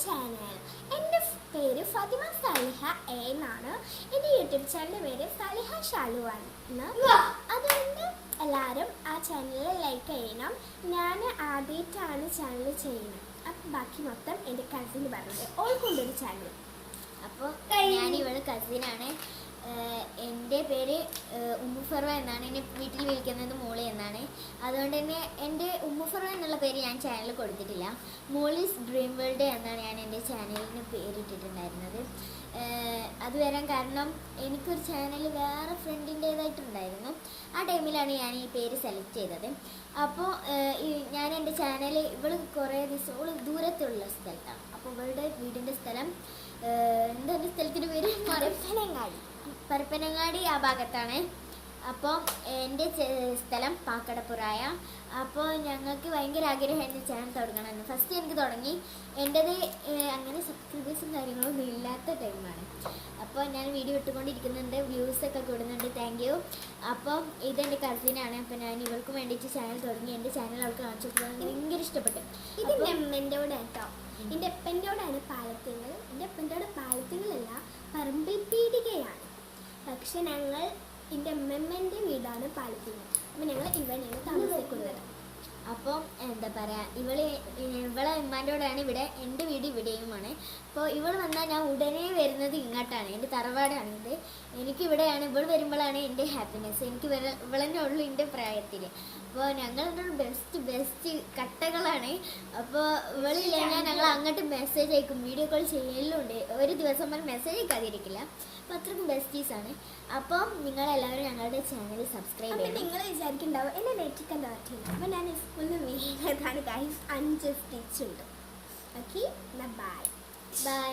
Channel. എൻ്റെ പേര് Fathima Saliha A എന്നാണ്. എൻ്റെ യൂട്യൂബ് ചാനലിൻ്റെ പേര് സാലിഹ ഷാലു ആണ്. അതുകൊണ്ട് എല്ലാവരും ആ ചാനൽ ലൈക്ക് ചെയ്യണം. ഞാൻ ആദ്യമായിട്ടാണ് ചാനൽ ചെയ്യുന്നത്. അപ്പം ബാക്കി മൊത്തം എൻ്റെ കസിന് പറഞ്ഞത് ഓൾക്കൊണ്ടൊരു ചാനൽ. അപ്പോൾ ഞാനിവള് കസിനാണ്. എൻ്റെ പേര് ഉമ്മുഫർവ എന്നാണ്. എന്നെ വീട്ടിൽ വിളിക്കുന്നത് മോളി എന്നാണ്. അതുകൊണ്ട് തന്നെ എൻ്റെ ഉമ്മുഫർവ എന്നുള്ള പേര് ഞാൻ ചാനലിൽ കൊടുത്തിട്ടില്ല. മോളീസ് ഡ്രീം വേൾഡ് എന്നാണ് ഞാൻ എൻ്റെ ചാനലിന് പേരിട്ടിട്ടുണ്ടായിരുന്നത്. അത് വരാൻ കാരണം എനിക്കൊരു ചാനൽ വേറെ ഫ്രണ്ടിൻ്റേതായിട്ടുണ്ടായിരുന്നു. ആ ടൈമിലാണ് ഞാൻ ഈ പേര് സെലക്ട് ചെയ്തത്. അപ്പോൾ ഞാൻ എൻ്റെ ചാനൽ ഇവൾ കുറേ ദിവസം ഇവൾ ദൂരത്തുള്ള സ്ഥലത്താണ്. അപ്പോൾ ഇവളുടെ വീടിൻ്റെ സ്ഥലം എന്താ സ്ഥലത്തിൻ്റെ പേര് പരപ്പനങ്ങാടി ആ ഭാഗത്താണ്. അപ്പോൾ എൻ്റെ സ്ഥലം പാക്കടപ്പുറായ. അപ്പോൾ ഞങ്ങൾക്ക് ഭയങ്കര ആഗ്രഹമായിരുന്നു ചാനൽ തുടങ്ങണമെന്ന്. ഫസ്റ്റ് എനിക്ക് തുടങ്ങി. എൻ്റേത് അങ്ങനെ സബ്സ്ക്രൈബേഴ്സും കാര്യങ്ങളൊന്നും ഇല്ലാത്ത ടൈമാണ്. അപ്പോൾ ഞാൻ വീഡിയോ ഇട്ടുകൊണ്ടിരിക്കുന്നുണ്ട്, വ്യൂസൊക്കെ കൂടുന്നുണ്ട്. Thank you. അപ്പം ഇതെൻ്റെ കസിനാണ്. അപ്പോൾ ഞാൻ ഇവൾക്ക് വേണ്ടിയിട്ട് ചാനൽ തുടങ്ങി. എൻ്റെ ചാനൽ അവൾക്ക് കാണിച്ചു കൊടുക്കാൻ ഭയങ്കര ഇഷ്ടപ്പെട്ടു. ഇത് എമ്മൻ്റെയോടെ കേട്ടോ. എൻ്റെ എപ്പൻ്റെയോടാണ് പാലത്തിങ്ങൾ. എൻ്റെ എപ്പൻ്റെയോടെ പാലത്തിങ്ങളല്ല, പറമ്പിൽ പീടികയാണ്. പക്ഷെ ഞങ്ങൾ എൻ്റെ അമ്മമ്മൻ്റെ വീടാണ് പാലത്തിങ്ങൾ. അപ്പോൾ ഞങ്ങൾ ഇവിടെയാണ് താമസിക്കുന്നത്. അപ്പം എന്താ പറയുക, ഇവളെ ഉമ്മാൻ്റെയോടാണ് ഇവിടെ. എൻ്റെ വീട് ഇവിടെയുമാണ്. അപ്പോൾ ഇവൾ വന്നാൽ ഞാൻ ഉടനെ വരുന്നത് ഇങ്ങോട്ടാണ്. എൻ്റെ തറവാടാണിത്. എനിക്കിവിടെയാണ്. ഇവൾ വരുമ്പോഴാണ് എൻ്റെ ഹാപ്പിനെസ്. എനിക്ക് ഇവളെന്നെ ഉള്ളൂ എൻ്റെ പ്രായത്തിൽ. അപ്പോൾ ഞങ്ങളുടെ ബെസ്റ്റ് കട്ടകളാണ്. അപ്പോൾ ഇവളില്ലെങ്കിൽ ഞങ്ങൾ അങ്ങോട്ട് മെസ്സേജ് അയക്കും, വീഡിയോ കോൾ ചെയ്യലുണ്ട്. ഒരു ദിവസം പോലും മെസ്സേജ് അയക്കാതിരിക്കില്ല. അപ്പോൾ അത്രയ്ക്കും ബെസ്റ്റീസാണ്. അപ്പം നിങ്ങളെല്ലാവരും ഞങ്ങളുടെ ചാനൽ സബ്സ്ക്രൈബ് ചെയ്യണം. നിങ്ങൾ വിചാരിക്കുന്നുണ്ടാവും എൻ്റെ നെറ്റിക്ക് എന്താ പറ്റില്ല. അപ്പോൾ ഞാൻ സ്കൂളിൽ നിന്ന് വീണതാണ് ഗൈസ്. 5 സ്റ്റിച്ച് ഉണ്ട്. Okay, by.